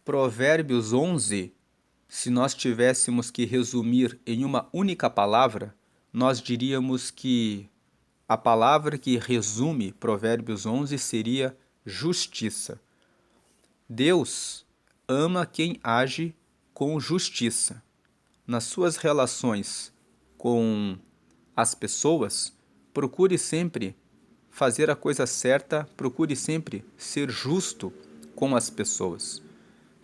Provérbios 11, se nós tivéssemos que resumir em uma única palavra, nós diríamos que a palavra que resume Provérbios 11 seria justiça. Deus ama quem age com justiça. Nas suas relações com as pessoas, procure sempre fazer a coisa certa, procure sempre ser justo com as pessoas.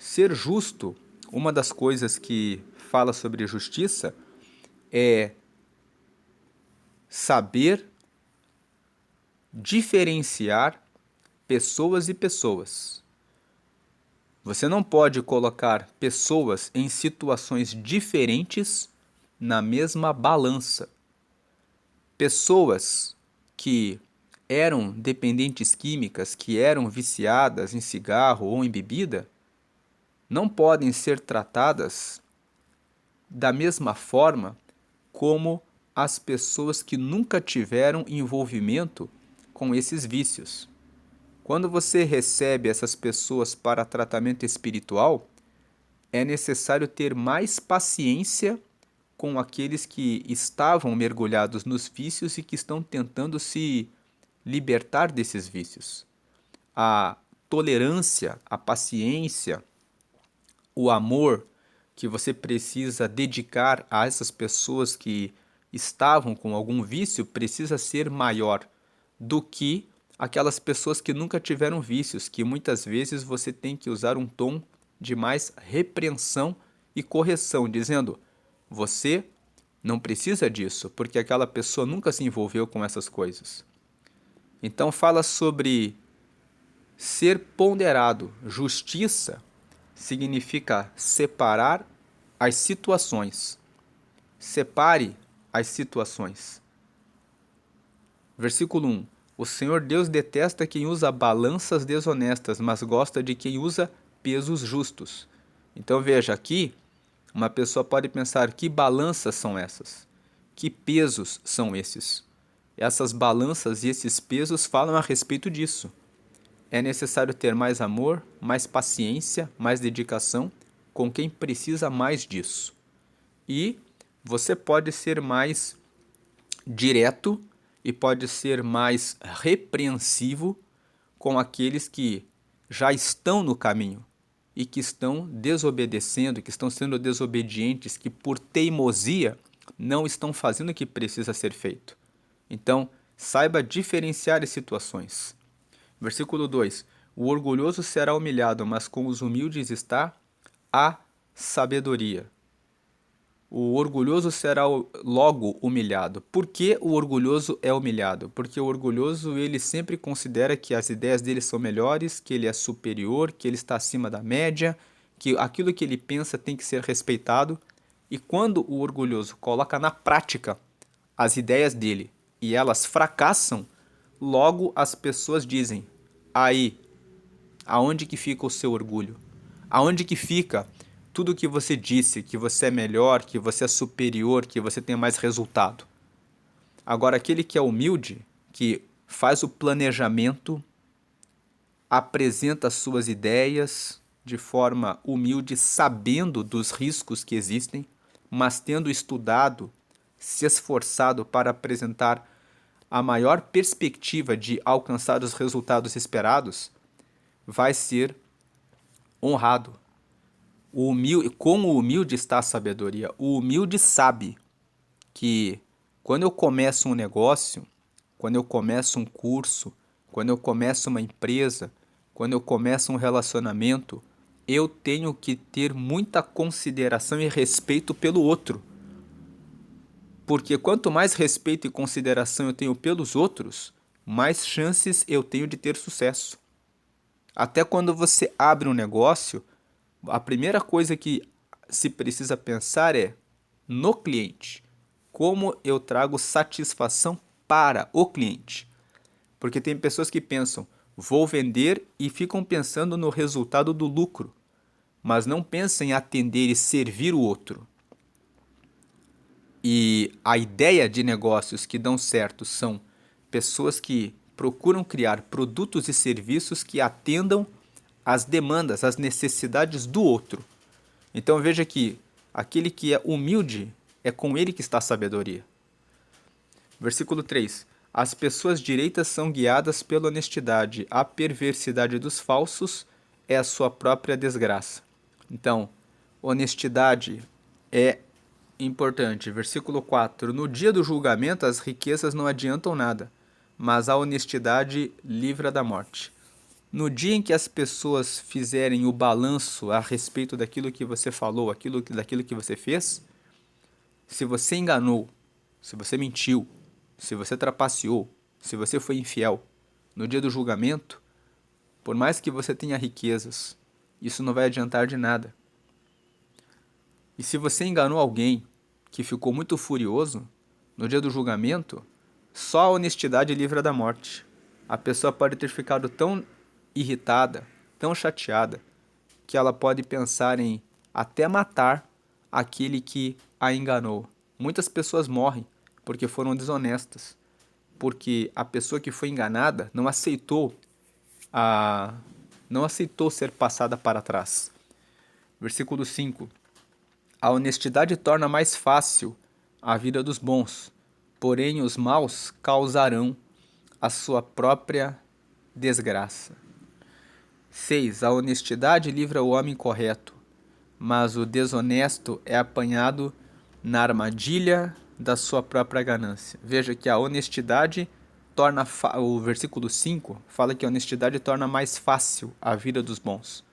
Ser justo, uma das coisas que fala sobre justiça é saber diferenciar pessoas e pessoas. Você não pode colocar pessoas em situações diferentes na mesma balança. Pessoas que eram dependentes químicas, que eram viciadas em cigarro ou em bebida, não podem ser tratadas da mesma forma como as pessoas que nunca tiveram envolvimento com esses vícios. Quando você recebe essas pessoas para tratamento espiritual, é necessário ter mais paciência com aqueles que estavam mergulhados nos vícios e que estão tentando se libertar desses vícios. A tolerância, a paciência, o amor que você precisa dedicar a essas pessoas que estavam com algum vício precisa ser maior do que aquelas pessoas que nunca tiveram vícios, que muitas vezes você tem que usar um tom de mais repreensão e correção, dizendo: você não precisa disso, porque aquela pessoa nunca se envolveu com essas coisas. Então fala sobre ser ponderado. Justiça significa separar as situações. Separe as situações. Versículo 1. O Senhor Deus detesta quem usa balanças desonestas, mas gosta de quem usa pesos justos. Então veja, aqui uma pessoa pode pensar: que balanças são essas? Que pesos são esses? Essas balanças e esses pesos falam a respeito disso. É necessário ter mais amor, mais paciência, mais dedicação com quem precisa mais disso. E você pode ser mais direto e pode ser mais repreensivo com aqueles que já estão no caminho e que estão desobedecendo, que estão sendo desobedientes, que por teimosia não estão fazendo o que precisa ser feito. Então, saiba diferenciar as situações. Versículo 2: O orgulhoso será humilhado, mas com os humildes está a sabedoria. O orgulhoso será logo humilhado. Por que o orgulhoso é humilhado? Porque o orgulhoso ele sempre considera que as ideias dele são melhores, que ele é superior, que ele está acima da média, que aquilo que ele pensa tem que ser respeitado. E quando o orgulhoso coloca na prática as ideias dele e elas fracassam, logo as pessoas dizem: aí, aonde que fica o seu orgulho? Aonde que fica tudo que você disse, que você é melhor, que você é superior, que você tem mais resultado? Agora, aquele que é humilde, que faz o planejamento, apresenta as suas ideias de forma humilde, sabendo dos riscos que existem, mas tendo estudado, se esforçado para apresentar a maior perspectiva de alcançar os resultados esperados, vai ser honrado. Com o humilde está a sabedoria. O humilde sabe que quando eu começo um negócio, quando eu começo um curso, quando eu começo uma empresa, quando eu começo um relacionamento, eu tenho que ter muita consideração e respeito pelo outro. Porque quanto mais respeito e consideração eu tenho pelos outros, mais chances eu tenho de ter sucesso. Até quando você abre um negócio, a primeira coisa que se precisa pensar é no cliente. Como eu trago satisfação para o cliente? Porque tem pessoas que pensam: vou vender, e ficam pensando no resultado do lucro, mas não pensam em atender e servir o outro. E a ideia de negócios que dão certo são pessoas que procuram criar produtos e serviços que atendam as demandas, as necessidades do outro. Então veja que aquele que é humilde, é com ele que está a sabedoria. Versículo 3. As pessoas direitas são guiadas pela honestidade. A perversidade dos falsos é a sua própria desgraça. Então, honestidade é importante. Versículo 4. No dia do julgamento, as riquezas não adiantam nada, mas a honestidade livra da morte. No dia em que as pessoas fizerem o balanço a respeito daquilo que você falou, daquilo que você fez, se você enganou, se você mentiu, se você trapaceou, se você foi infiel, no dia do julgamento, por mais que você tenha riquezas, isso não vai adiantar de nada. E se você enganou alguém que ficou muito furioso, no dia do julgamento, só a honestidade livra da morte. A pessoa pode ter ficado tão irritada, tão chateada, que ela pode pensar em até matar aquele que a enganou. Muitas pessoas morrem porque foram desonestas, porque a pessoa que foi enganada não aceitou ser passada para trás. Versículo 5. A honestidade torna mais fácil a vida dos bons, porém os maus causarão a sua própria desgraça. 6. A honestidade livra o homem correto, mas o desonesto é apanhado na armadilha da sua própria ganância. Veja que a honestidade torna... O versículo 5 fala que a honestidade torna mais fácil a vida dos bons.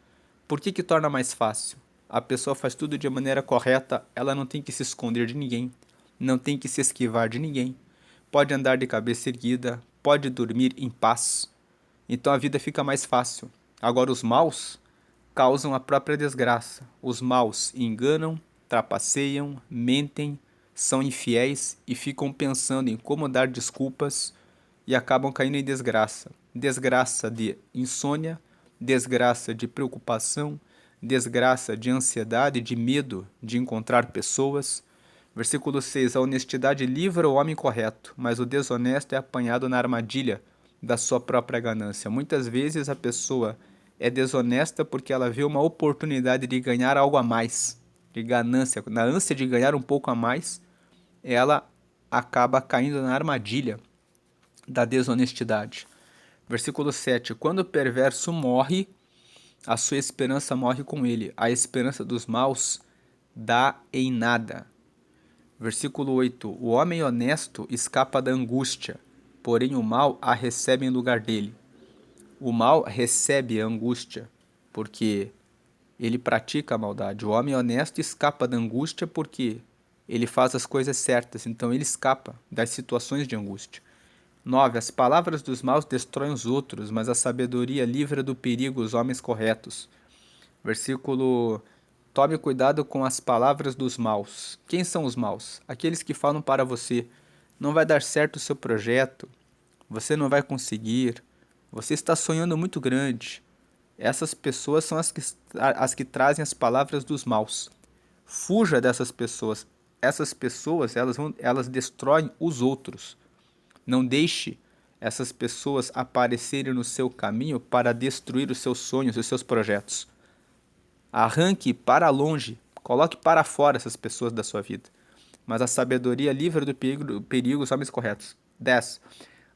Por que torna mais fácil? A pessoa faz tudo de maneira correta, ela não tem que se esconder de ninguém, não tem que se esquivar de ninguém, pode andar de cabeça erguida, pode dormir em paz. Então a vida fica mais fácil. Agora os maus causam a própria desgraça. Os maus enganam, trapaceiam, mentem, são infiéis e ficam pensando em como dar desculpas e acabam caindo em desgraça. Desgraça de insônia, desgraça de preocupação, desgraça de ansiedade, de medo de encontrar pessoas. Versículo 6. A honestidade livra o homem correto, mas o desonesto é apanhado na armadilha da sua própria ganância. Muitas vezes a pessoa é desonesta porque ela vê uma oportunidade de ganhar algo a mais, de ganância, na ânsia de ganhar um pouco a mais, ela acaba caindo na armadilha da desonestidade. Versículo 7. Quando o perverso morre, a sua esperança morre com ele. A esperança dos maus dá em nada. Versículo 8. O homem honesto escapa da angústia, porém o mal a recebe em lugar dele. O mal recebe a angústia, porque ele pratica a maldade. O homem honesto escapa da angústia porque ele faz as coisas certas, então ele escapa das situações de angústia. 9. As palavras dos maus destroem os outros, mas a sabedoria livra do perigo os homens corretos. Versículo: Tome cuidado com as palavras dos maus. Quem são os maus? Aqueles que falam para você: não vai dar certo o seu projeto, você não vai conseguir, você está sonhando muito grande. Essas pessoas são as que trazem as palavras dos maus. Fuja dessas pessoas. Essas pessoas, elas destroem os outros. Não deixe essas pessoas aparecerem no seu caminho para destruir os seus sonhos e os seus projetos. Arranque para longe, coloque para fora essas pessoas da sua vida. Mas a sabedoria livra do perigo os homens corretos. 10.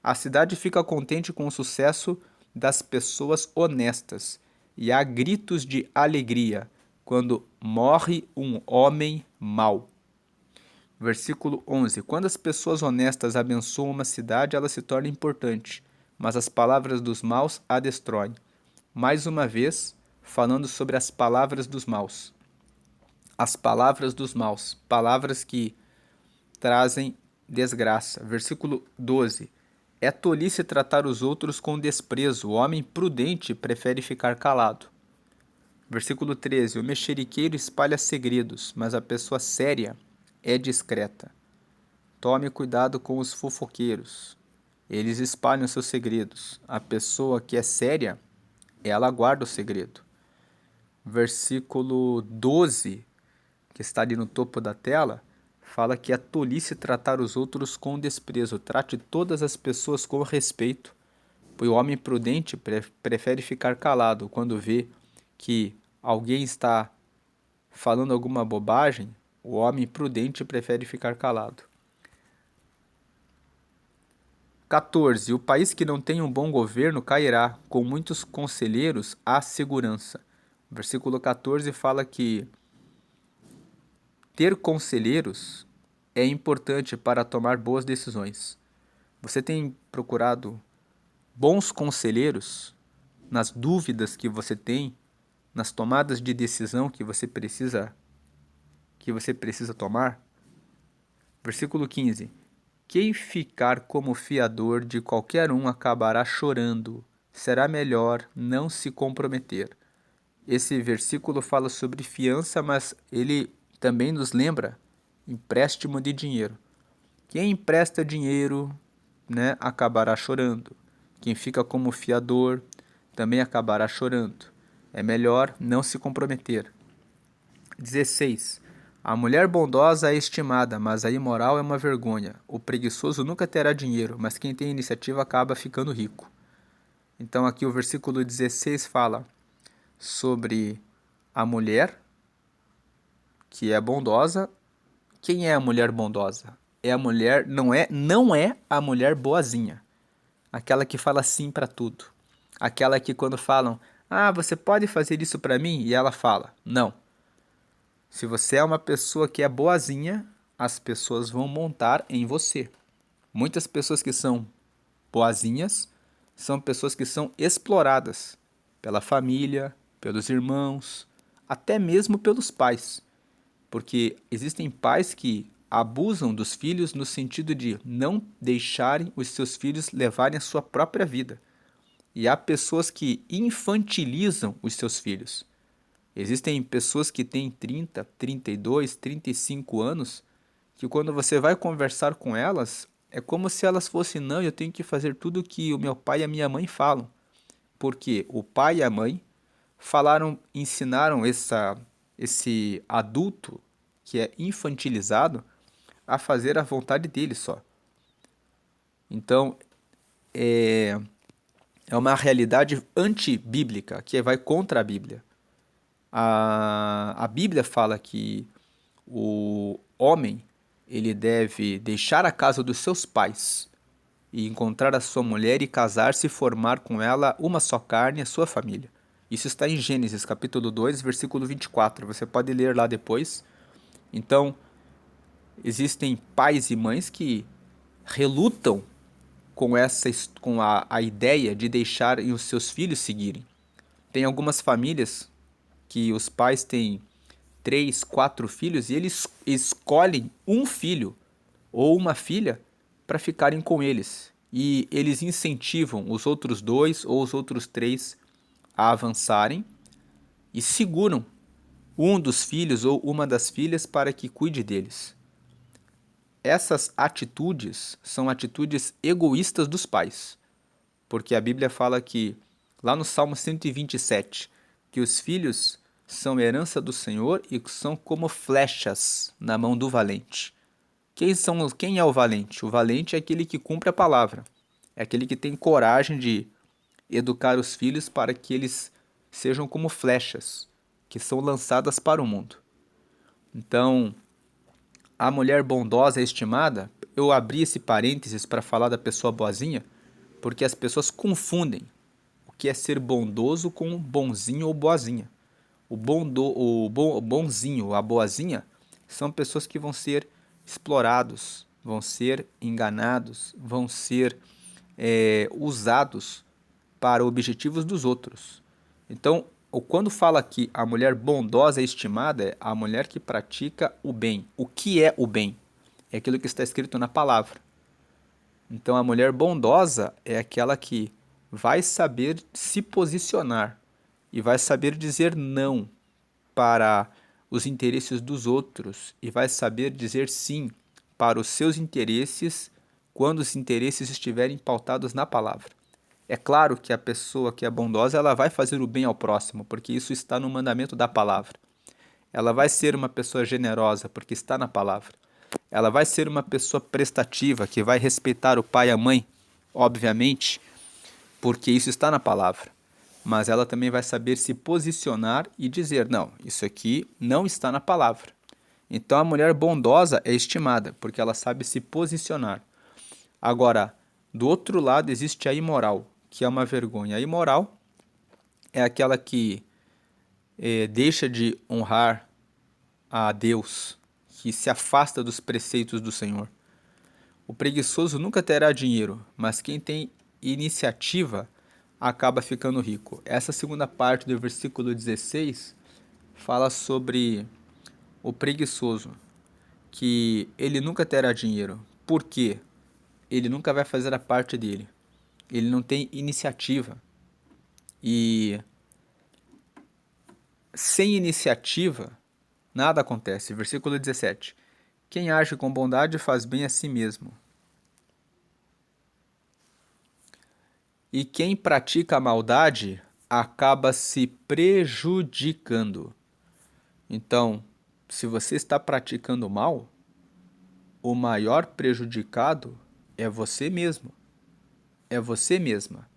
A cidade fica contente com o sucesso das pessoas honestas, e há gritos de alegria quando morre um homem mau. Versículo 11. Quando as pessoas honestas abençoam uma cidade, ela se torna importante, mas as palavras dos maus a destroem. Mais uma vez, falando sobre as palavras dos maus. As palavras dos maus, palavras que trazem desgraça. Versículo 12. É tolice tratar os outros com desprezo. O homem prudente prefere ficar calado. Versículo 13. O mexeriqueiro espalha segredos, mas a pessoa séria é discreta. Tome cuidado com os fofoqueiros. Eles espalham seus segredos. A pessoa que é séria, ela guarda o segredo. Versículo 12, que está ali no topo da tela, fala que é tolice tratar os outros com desprezo. Trate todas as pessoas com respeito, Pois o homem prudente prefere ficar calado quando vê que alguém está falando alguma bobagem. O homem prudente prefere ficar calado. 14. O país que não tem um bom governo cairá, com muitos conselheiros há segurança. O versículo 14 fala que ter conselheiros é importante para tomar boas decisões. Você tem procurado bons conselheiros nas dúvidas que você tem, nas tomadas de decisão que você precisa tomar? Versículo 15. Quem ficar como fiador de qualquer um acabará chorando. Será melhor não se comprometer. Esse versículo fala sobre fiança, mas ele também nos lembra empréstimo de dinheiro. Quem empresta dinheiro, né, acabará chorando. Quem fica como fiador também acabará chorando. É melhor não se comprometer. 16. A mulher bondosa é estimada, mas a imoral é uma vergonha. O preguiçoso nunca terá dinheiro, mas quem tem iniciativa acaba ficando rico. Então aqui o versículo 16 fala sobre a mulher que é bondosa. Quem é a mulher bondosa? É a mulher, não é a mulher boazinha. Aquela que fala sim para tudo. Aquela que quando falam: "Ah, você pode fazer isso para mim?" e ela fala: "Não." Se você é uma pessoa que é boazinha, as pessoas vão montar em você. Muitas pessoas que são boazinhas são pessoas que são exploradas pela família, pelos irmãos, até mesmo pelos pais. Porque existem pais que abusam dos filhos no sentido de não deixarem os seus filhos levarem a sua própria vida. E há pessoas que infantilizam os seus filhos. Existem pessoas que têm 30, 32, 35 anos, que quando você vai conversar com elas, é como se elas fossem: "Não, eu tenho que fazer tudo o que o meu pai e a minha mãe falam." Porque o pai e a mãe ensinaram esse adulto que é infantilizado a fazer a vontade dele só. Então, é uma realidade antibíblica, que vai contra a Bíblia. A Bíblia fala que o homem ele deve deixar a casa dos seus pais e encontrar a sua mulher e casar-se e formar com ela uma só carne, a sua família. Isso está em Gênesis, capítulo 2, versículo 24. Você pode ler lá depois. Então, existem pais e mães que relutam com a ideia de deixarem os seus filhos seguirem. Tem algumas famílias que os pais têm 3, 4 filhos e eles escolhem um filho ou uma filha para ficarem com eles. E eles incentivam os outros 2 ou os outros 3 a avançarem e seguram um dos filhos ou uma das filhas para que cuide deles. Essas atitudes são atitudes egoístas dos pais, porque a Bíblia fala que, lá no Salmo 127, que os filhos são herança do Senhor e são como flechas na mão do valente. Quem é o valente? O valente é aquele que cumpre a palavra, é aquele que tem coragem de educar os filhos para que eles sejam como flechas que são lançadas para o mundo. Então, a mulher bondosa é estimada. Eu abri esse parênteses para falar da pessoa boazinha, porque as pessoas confundem o que é ser bondoso com bonzinho ou boazinha. O bonzinho, a boazinha, são pessoas que vão ser explorados, vão ser enganados, vão ser usados para objetivos dos outros. Então, quando fala que a mulher bondosa é estimada, é a mulher que pratica o bem. O que é o bem? É aquilo que está escrito na palavra. Então, a mulher bondosa é aquela que vai saber se posicionar e vai saber dizer não para os interesses dos outros e vai saber dizer sim para os seus interesses quando os interesses estiverem pautados na palavra. É claro que a pessoa que é bondosa, ela vai fazer o bem ao próximo, porque isso está no mandamento da palavra. Ela vai ser uma pessoa generosa, porque está na palavra. Ela vai ser uma pessoa prestativa, que vai respeitar o pai e a mãe, obviamente, porque isso está na palavra. Mas ela também vai saber se posicionar e dizer, não, isso aqui não está na palavra. Então a mulher bondosa é estimada, porque ela sabe se posicionar. Agora, do outro lado existe a imoral, que é uma vergonha. A imoral é aquela que deixa de honrar a Deus, que se afasta dos preceitos do Senhor. O preguiçoso nunca terá dinheiro, mas quem tem iniciativa acaba ficando rico. Essa segunda parte do versículo 16 fala sobre o preguiçoso, que ele nunca terá dinheiro. Por quê? Ele nunca vai fazer a parte dele. Ele não tem iniciativa. E sem iniciativa, nada acontece. Versículo 17. Quem age com bondade faz bem a si mesmo. E quem pratica a maldade acaba se prejudicando. Então, se você está praticando mal, o maior prejudicado é você mesmo. É você mesma.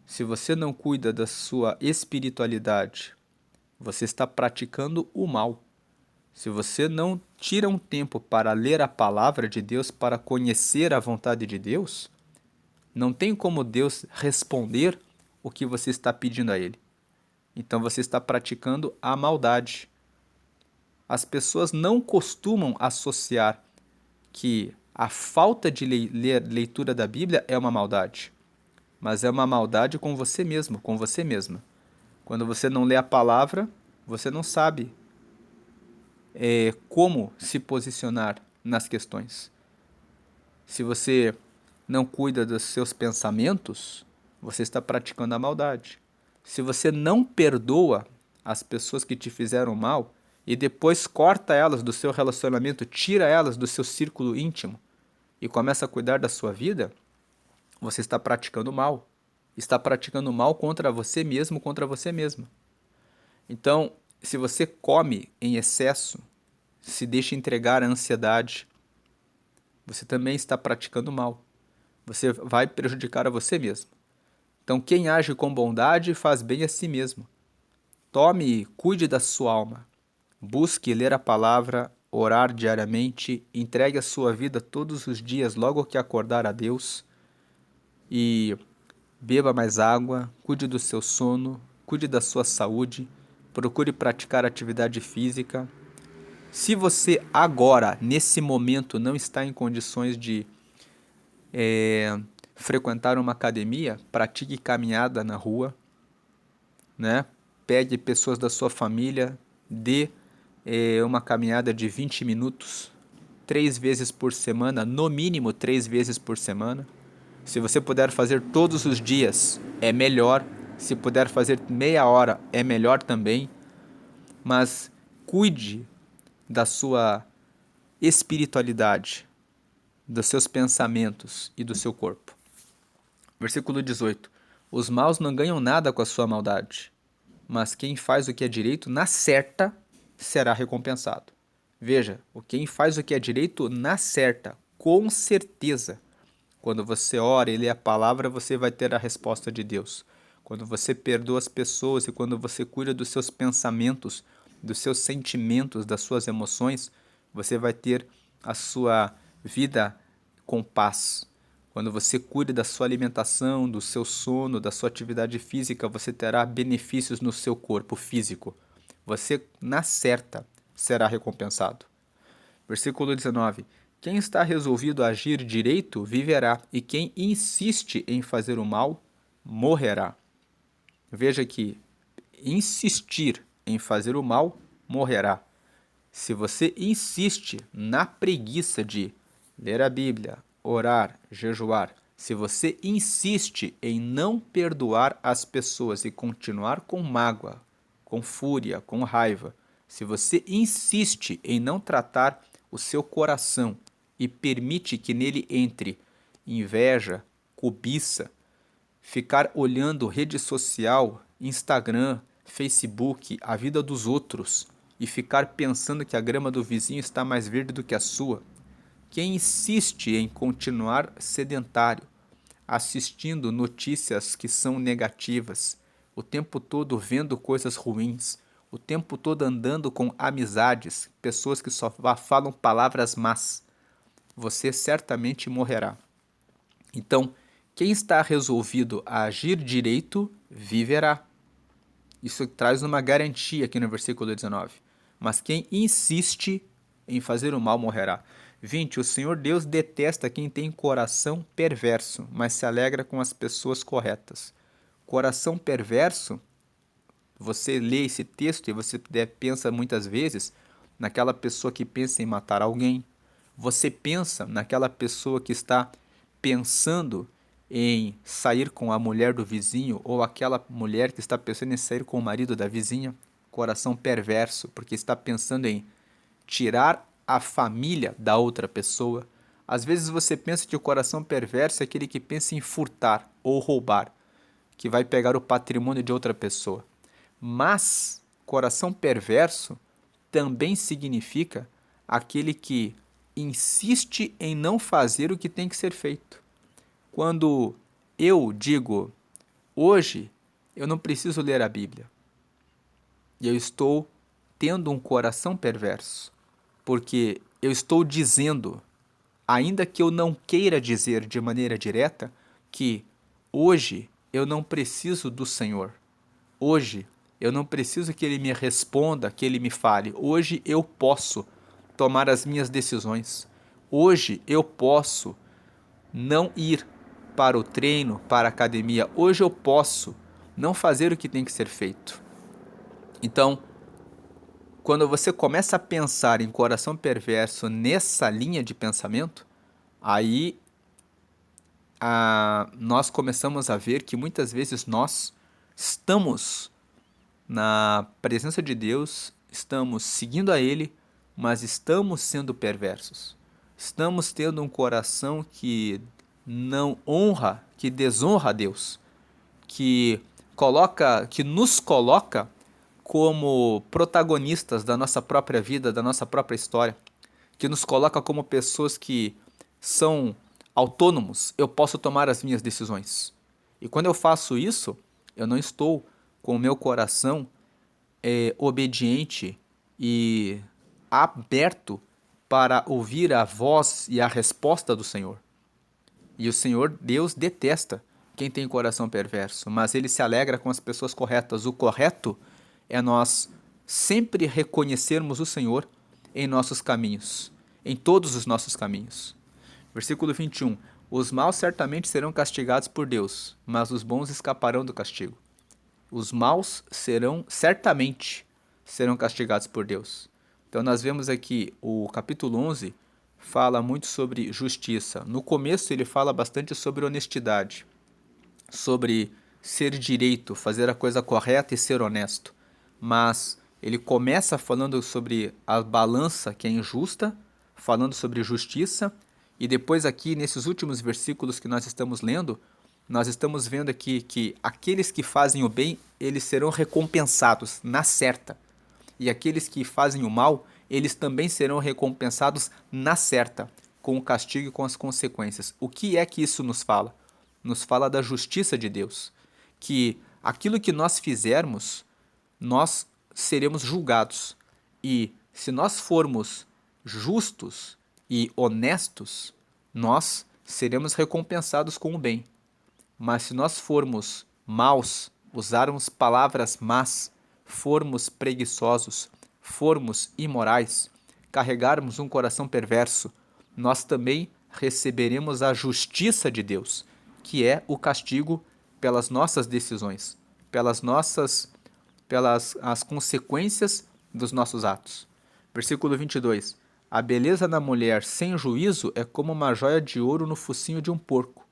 Se você não cuida da sua espiritualidade, você está praticando o mal. Se você não tira um tempo para ler a palavra de Deus, para conhecer a vontade de Deus, não tem como Deus responder o que você está pedindo a Ele. Então você está praticando a maldade. As pessoas não costumam associar que a falta de leitura da Bíblia é uma maldade, mas é uma maldade com você mesmo, com você mesma. Quando você não lê a palavra, você não sabe como se posicionar nas questões. Se você não cuida dos seus pensamentos, você está praticando a maldade. Se você não perdoa as pessoas que te fizeram mal e depois corta elas do seu relacionamento, tira elas do seu círculo íntimo e começa a cuidar da sua vida, você está praticando mal. Está praticando mal contra você mesmo, contra você mesma. Então, se você come em excesso, se deixa entregar à ansiedade, você também está praticando mal. Você vai prejudicar a você mesmo. Então, quem age com bondade faz bem a si mesmo. Tome e cuide da sua alma. Busque ler a palavra, orar diariamente, entregue a sua vida todos os dias logo que acordar a Deus e beba mais água, cuide do seu sono, cuide da sua saúde, procure praticar atividade física. Se você agora, nesse momento, não está em condições de frequentar uma academia, pratique caminhada na rua, né? Pegue pessoas da sua família, dê uma caminhada de 20 minutos, 3 vezes por semana, no mínimo 3 vezes por semana. Se você puder fazer todos os dias, é melhor. Se puder fazer meia hora, é melhor também. Mas cuide da sua espiritualidade, dos seus pensamentos e do seu corpo. Versículo 18. Os maus não ganham nada com a sua maldade, mas quem faz o que é direito na certa será recompensado. Veja, quem faz o que é direito na certa, com certeza. Quando você ora e lê a palavra, você vai ter a resposta de Deus. Quando você perdoa as pessoas e quando você cuida dos seus pensamentos, dos seus sentimentos, das suas emoções, você vai ter a sua vida com paz. Quando você cuida da sua alimentação, do seu sono, da sua atividade física, você terá benefícios no seu corpo físico. Você, na certa, será recompensado. Versículo 19. Quem está resolvido a agir direito, viverá, e quem insiste em fazer o mal, morrerá. Veja que insistir em fazer o mal, morrerá. Se você insiste na preguiça de ler a Bíblia, orar, jejuar, se você insiste em não perdoar as pessoas e continuar com mágoa, com fúria, com raiva, se você insiste em não tratar o seu coração e permite que nele entre inveja, cobiça, ficar olhando rede social, Instagram, Facebook, a vida dos outros e ficar pensando que a grama do vizinho está mais verde do que a sua. Quem insiste em continuar sedentário, assistindo notícias que são negativas, o tempo todo vendo coisas ruins, o tempo todo andando com amizades, pessoas que só falam palavras más, você certamente morrerá. Então, quem está resolvido a agir direito, viverá. Isso traz uma garantia aqui no versículo 19. Mas quem insiste em fazer o mal morrerá. 20. O Senhor Deus detesta quem tem coração perverso, mas se alegra com as pessoas corretas. Coração perverso, você lê esse texto e você pensa muitas vezes naquela pessoa que pensa em matar alguém. Você pensa naquela pessoa que está pensando em sair com a mulher do vizinho ou aquela mulher que está pensando em sair com o marido da vizinha. Coração perverso, porque está pensando em tirar a família da outra pessoa. Às vezes você pensa que o coração perverso é aquele que pensa em furtar ou roubar, que vai pegar o patrimônio de outra pessoa. Mas coração perverso também significa aquele que insiste em não fazer o que tem que ser feito. Quando eu digo, hoje eu não preciso ler a Bíblia, e eu estou tendo um coração perverso, porque eu estou dizendo, ainda que eu não queira dizer de maneira direta, que hoje eu não preciso do Senhor. Hoje eu não preciso que Ele me responda, que Ele me fale. Hoje eu posso tomar as minhas decisões. Hoje eu posso não ir para o treino, para a academia. Hoje eu posso não fazer o que tem que ser feito. Então, quando você começa a pensar em coração perverso nessa linha de pensamento, aí nós começamos a ver que muitas vezes nós estamos na presença de Deus, estamos seguindo a Ele, mas estamos sendo perversos. Estamos tendo um coração que não honra, que desonra a Deus, que nos coloca como protagonistas da nossa própria vida, da nossa própria história, que nos coloca como pessoas que são autônomos. Eu posso tomar as minhas decisões. E quando eu faço isso, eu não estou com o meu coração obediente e aberto para ouvir a voz e a resposta do Senhor. E o Senhor Deus detesta quem tem coração perverso, mas ele se alegra com as pessoas corretas. O correto é nós sempre reconhecermos o Senhor em nossos caminhos, em todos os nossos caminhos. Versículo 21. Os maus certamente serão castigados por Deus, mas os bons escaparão do castigo. Os maus certamente serão castigados por Deus. Então nós vemos aqui o capítulo 11 fala muito sobre justiça. No começo ele fala bastante sobre honestidade, sobre ser direito, fazer a coisa correta e ser honesto. Mas ele começa falando sobre a balança que é injusta, falando sobre justiça, e depois aqui nesses últimos versículos que nós estamos lendo, nós estamos vendo aqui que aqueles que fazem o bem, eles serão recompensados na certa. E aqueles que fazem o mal, eles também serão recompensados na certa, com o castigo e com as consequências. O que é que isso nos fala? Nos fala da justiça de Deus, que aquilo que nós fizermos, nós seremos julgados. E se nós formos justos e honestos, nós seremos recompensados com o bem. Mas se nós formos maus, usarmos palavras más, formos preguiçosos, formos imorais, carregarmos um coração perverso, nós também receberemos a justiça de Deus, que é o castigo pelas nossas decisões, pelas as consequências dos nossos atos. Versículo 22. A beleza da mulher sem juízo é como uma joia de ouro no focinho de um porco.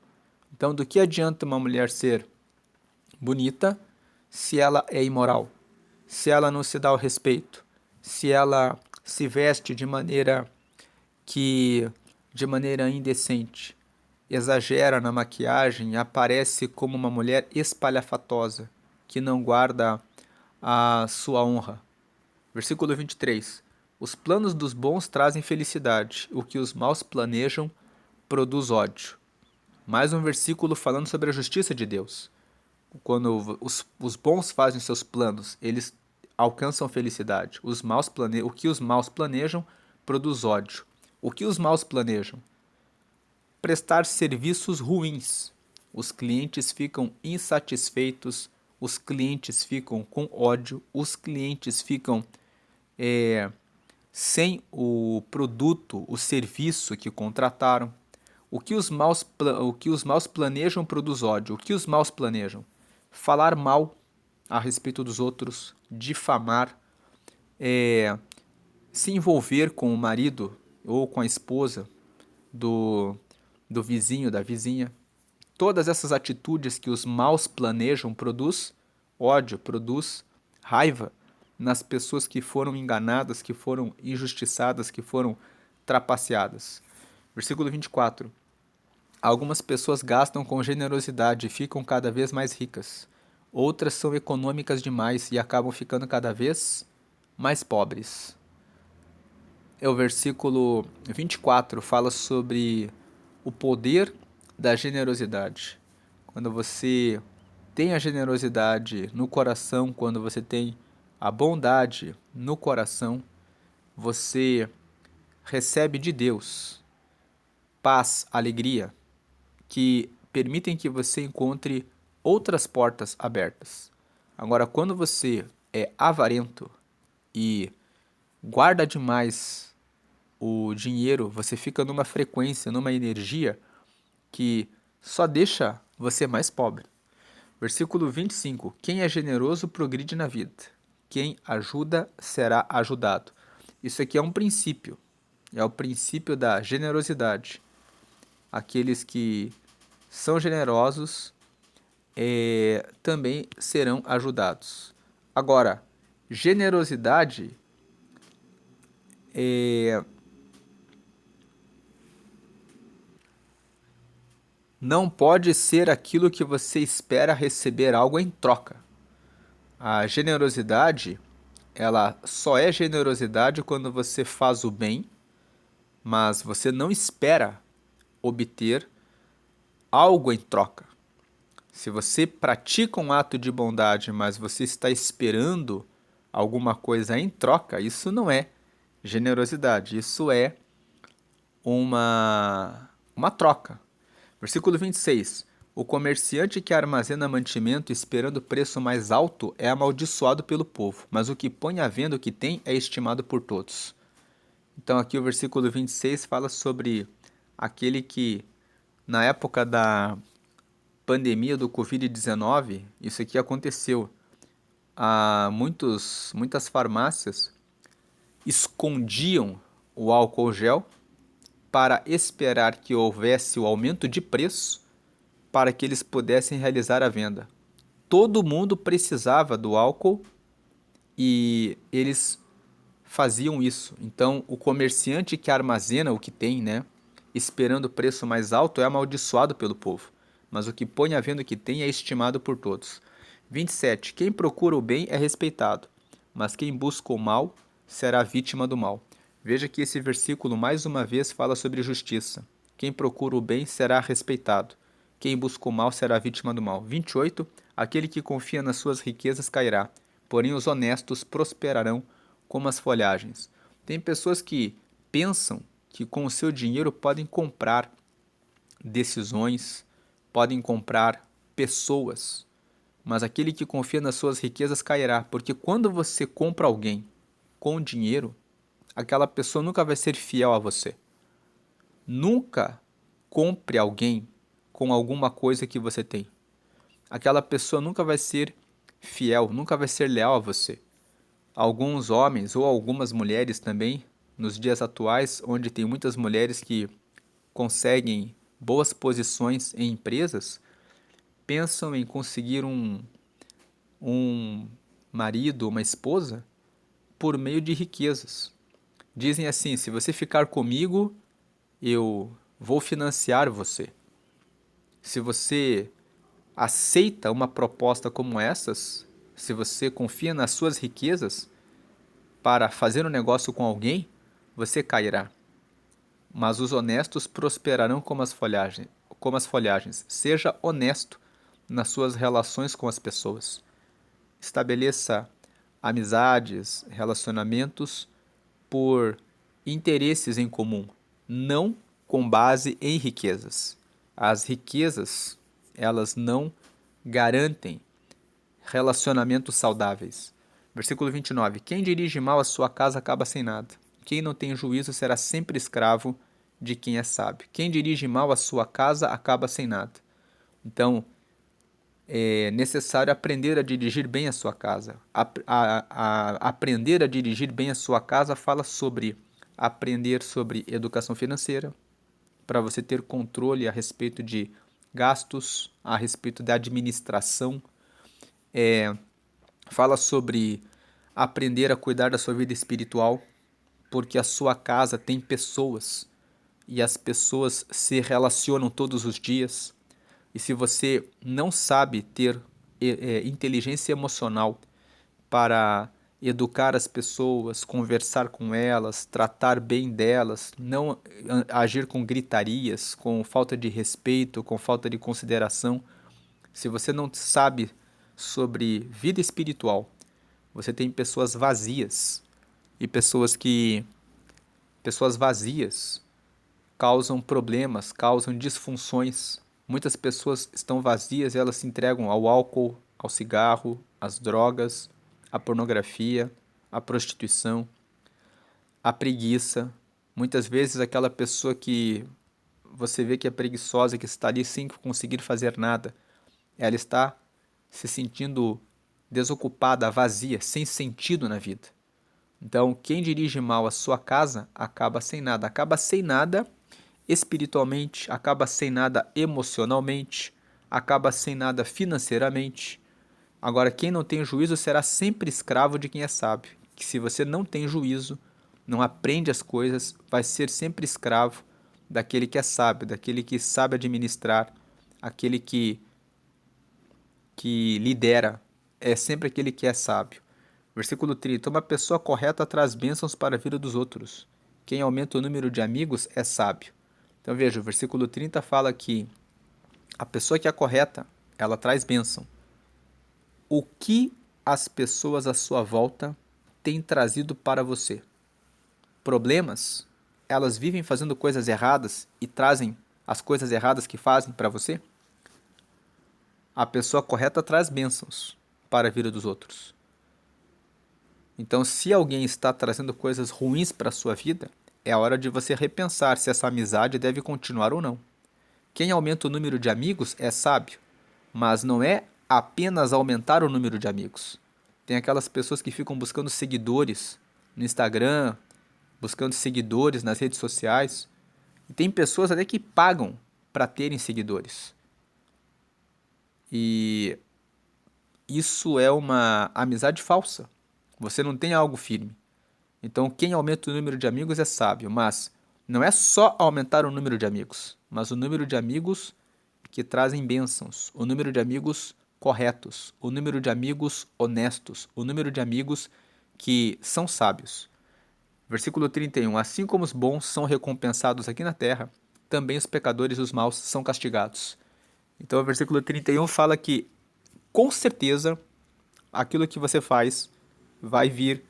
Então, do que adianta uma mulher ser bonita se ela é imoral? Se ela não se dá o respeito? Se ela se veste de maneira indecente, exagera na maquiagem, aparece como uma mulher espalhafatosa, que não guarda a sua honra. Versículo 23. Os planos dos bons trazem felicidade, o que os maus planejam produz ódio. Mais um versículo falando sobre a justiça de Deus. Quando os bons fazem seus planos, eles alcançam felicidade. O que os maus planejam produz ódio. O que os maus planejam? Prestar serviços ruins. Os clientes ficam insatisfeitos, os clientes ficam com ódio, os clientes ficam sem o produto, o serviço que contrataram. O que os maus planejam produz ódio. O que os maus planejam? Falar mal a respeito dos outros, difamar, se envolver com o marido ou com a esposa do vizinho, da vizinha. Todas essas atitudes que os maus planejam produz ódio, produz raiva nas pessoas que foram enganadas, que foram injustiçadas, que foram trapaceadas. Versículo 24. Algumas pessoas gastam com generosidade e ficam cada vez mais ricas. Outras são econômicas demais e acabam ficando cada vez mais pobres. O versículo 24 fala sobre o poder da generosidade. Quando você tem a generosidade no coração, quando você tem a bondade no coração, você recebe de Deus paz, alegria, que permitem que você encontre outras portas abertas. Agora, quando você é avarento e guarda demais o dinheiro, você fica numa frequência, numa energia que só deixa você mais pobre. Versículo 25. Quem é generoso progride na vida. Quem ajuda será ajudado. Isso aqui é um princípio. É o princípio da generosidade. Aqueles que são generosos também serão ajudados. Agora, generosidade não pode ser aquilo que você espera receber algo em troca. A generosidade, ela só é generosidade quando você faz o bem, mas você não espera obter algo em troca. Se você pratica um ato de bondade, mas você está esperando alguma coisa em troca, isso não é generosidade, isso é uma troca. Versículo 26. O comerciante que armazena mantimento esperando preço mais alto é amaldiçoado pelo povo, mas o que põe à venda o que tem é estimado por todos. Então aqui o versículo 26 fala sobre aquele que, na época da pandemia do Covid-19, isso aqui aconteceu. Muitas farmácias escondiam o álcool gel para esperar que houvesse o aumento de preço para que eles pudessem realizar a venda. Todo mundo precisava do álcool e eles faziam isso. Então, o comerciante que armazena o que tem, né, esperando o preço mais alto, é amaldiçoado pelo povo. Mas o que põe à venda o que tem é estimado por todos. 27. Quem procura o bem é respeitado, mas quem busca o mal será vítima do mal. Veja que esse versículo mais uma vez fala sobre justiça. Quem procura o bem será respeitado. Quem busca o mal será vítima do mal. 28. Aquele que confia nas suas riquezas cairá, porém os honestos prosperarão como as folhagens. Tem pessoas que pensam que com o seu dinheiro podem comprar decisões, podem comprar pessoas, mas aquele que confia nas suas riquezas cairá, porque quando você compra alguém com dinheiro, aquela pessoa nunca vai ser fiel a você. Nunca compre alguém com alguma coisa que você tem. Aquela pessoa nunca vai ser fiel, nunca vai ser leal a você. Alguns homens ou algumas mulheres também, nos dias atuais, onde tem muitas mulheres que conseguem boas posições em empresas, pensam em conseguir um marido, uma esposa, por meio de riquezas. Dizem assim: se você ficar comigo, eu vou financiar você. Se você aceita uma proposta como essas, se você confia nas suas riquezas para fazer um negócio com alguém, você cairá. Mas os honestos prosperarão como as folhagens. Seja honesto nas suas relações com as pessoas. Estabeleça amizades, relacionamentos por interesses em comum, não com base em riquezas. As riquezas, elas não garantem relacionamentos saudáveis. Versículo 29. Quem dirige mal a sua casa acaba sem nada. Quem não tem juízo será sempre escravo de quem é sábio. Quem dirige mal a sua casa acaba sem nada. Então, é necessário aprender a dirigir bem a sua casa. Aprender a dirigir bem a sua casa fala sobre aprender sobre educação financeira, para você ter controle a respeito de gastos, a respeito da administração. Fala sobre aprender a cuidar da sua vida espiritual, porque a sua casa tem pessoas e as pessoas se relacionam todos os dias. E se você não sabe ter inteligência emocional para educar as pessoas, conversar com elas, tratar bem delas, não agir com gritarias, com falta de respeito, com falta de consideração, se você não sabe sobre vida espiritual, você tem pessoas vazias e pessoas vazias causam problemas, causam disfunções. Muitas pessoas estão vazias e elas se entregam ao álcool, ao cigarro, às drogas, à pornografia, à prostituição, à preguiça. Muitas vezes aquela pessoa que você vê que é preguiçosa, que está ali sem conseguir fazer nada, ela está se sentindo desocupada, vazia, sem sentido na vida. Então, quem dirige mal a sua casa acaba sem nada espiritualmente, acaba sem nada emocionalmente, acaba sem nada financeiramente. Agora, quem não tem juízo será sempre escravo de quem é sábio. Que se você não tem juízo, não aprende as coisas, vai ser sempre escravo daquele que é sábio, daquele que sabe administrar, aquele que lidera, é sempre aquele que é sábio. Versículo 30. Uma pessoa correta traz bênçãos para a vida dos outros. Quem aumenta o número de amigos é sábio. Então veja, o versículo 30 fala que a pessoa que é correta, ela traz bênção. O que as pessoas à sua volta têm trazido para você? Problemas? Elas vivem fazendo coisas erradas e trazem as coisas erradas que fazem para você? A pessoa correta traz bênçãos para a vida dos outros. Então, se alguém está trazendo coisas ruins para a sua vida, é a hora de você repensar se essa amizade deve continuar ou não. Quem aumenta o número de amigos é sábio, mas não é apenas aumentar o número de amigos. Tem aquelas pessoas que ficam buscando seguidores no Instagram, buscando seguidores nas redes sociais, e tem pessoas até que pagam para terem seguidores. E isso é uma amizade falsa. Você não tem algo firme. Então, quem aumenta o número de amigos é sábio, mas não é só aumentar o número de amigos, mas o número de amigos que trazem bênçãos, o número de amigos corretos, o número de amigos honestos, o número de amigos que são sábios. Versículo 31. Assim como os bons são recompensados aqui na terra, também os pecadores e os maus são castigados. Então, o versículo 31 fala que, com certeza, aquilo que você faz vai vir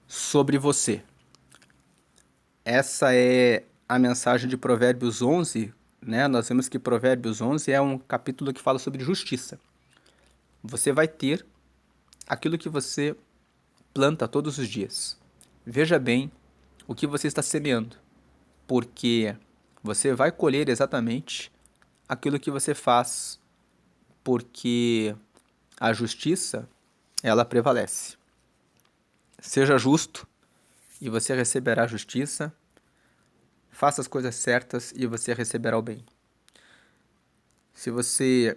sobre você. Essa é a mensagem de Provérbios 11, né? Nós vemos que Provérbios 11 é um capítulo que fala sobre justiça. Você vai ter aquilo que você planta todos os dias. Veja bem o que você está semeando, porque você vai colher exatamente aquilo que você faz, porque a justiça, ela prevalece. Seja justo e você receberá justiça. Faça as coisas certas e você receberá o bem. Se você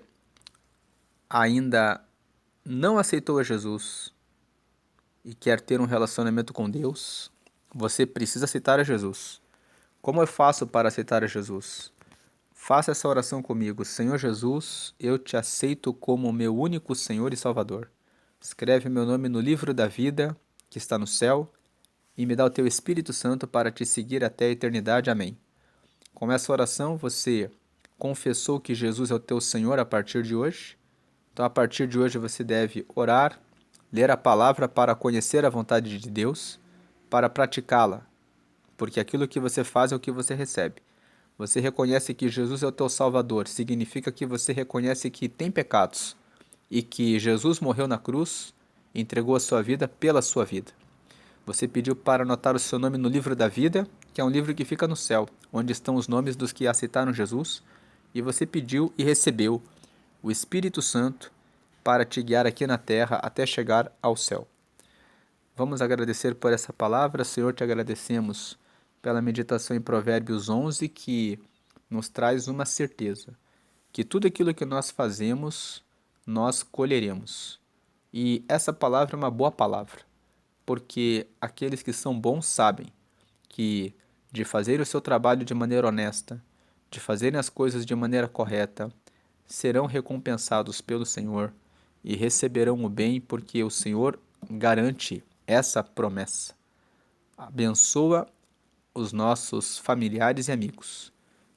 ainda não aceitou a Jesus e quer ter um relacionamento com Deus, você precisa aceitar a Jesus. Como eu faço para aceitar a Jesus? Faça essa oração comigo. Senhor Jesus, eu te aceito como meu único Senhor e Salvador. Escreve meu nome no livro da vida que está no céu e me dá o teu Espírito Santo para te seguir até a eternidade. Amém. Com essa oração, você confessou que Jesus é o teu Senhor a partir de hoje. Então, a partir de hoje, você deve orar, ler a palavra para conhecer a vontade de Deus, para praticá-la, porque aquilo que você faz é o que você recebe. Você reconhece que Jesus é o teu Salvador, significa que você reconhece que tem pecados e que Jesus morreu na cruz, entregou a sua vida pela sua vida. Você pediu para anotar o seu nome no livro da vida, que é um livro que fica no céu, onde estão os nomes dos que aceitaram Jesus, e você pediu e recebeu o Espírito Santo para te guiar aqui na terra até chegar ao céu. Vamos agradecer por essa palavra. Senhor, te agradecemos pela meditação em Provérbios 11, que nos traz uma certeza, que tudo aquilo que nós fazemos, nós colheremos. E essa palavra é uma boa palavra, porque aqueles que são bons sabem que de fazer o seu trabalho de maneira honesta, de fazerem as coisas de maneira correta, serão recompensados pelo Senhor e receberão o bem, porque o Senhor garante essa promessa. Abençoa os nossos familiares e amigos,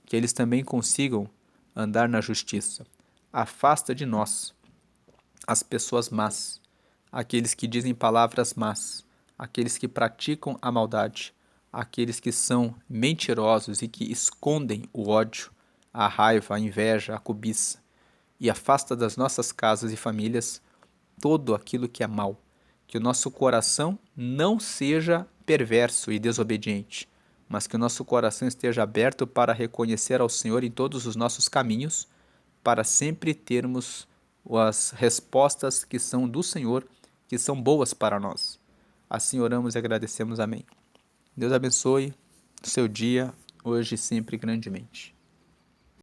que eles também consigam andar na justiça. Afasta de nós as pessoas más, aqueles que dizem palavras más, aqueles que praticam a maldade, aqueles que são mentirosos e que escondem o ódio, a raiva, a inveja, a cobiça, e afasta das nossas casas e famílias todo aquilo que é mal. Que o nosso coração não seja perverso e desobediente, mas que o nosso coração esteja aberto para reconhecer ao Senhor em todos os nossos caminhos, para sempre termos as respostas que são do Senhor, que são boas para nós. Assim oramos e agradecemos. Amém. Deus abençoe o seu dia, hoje e sempre grandemente.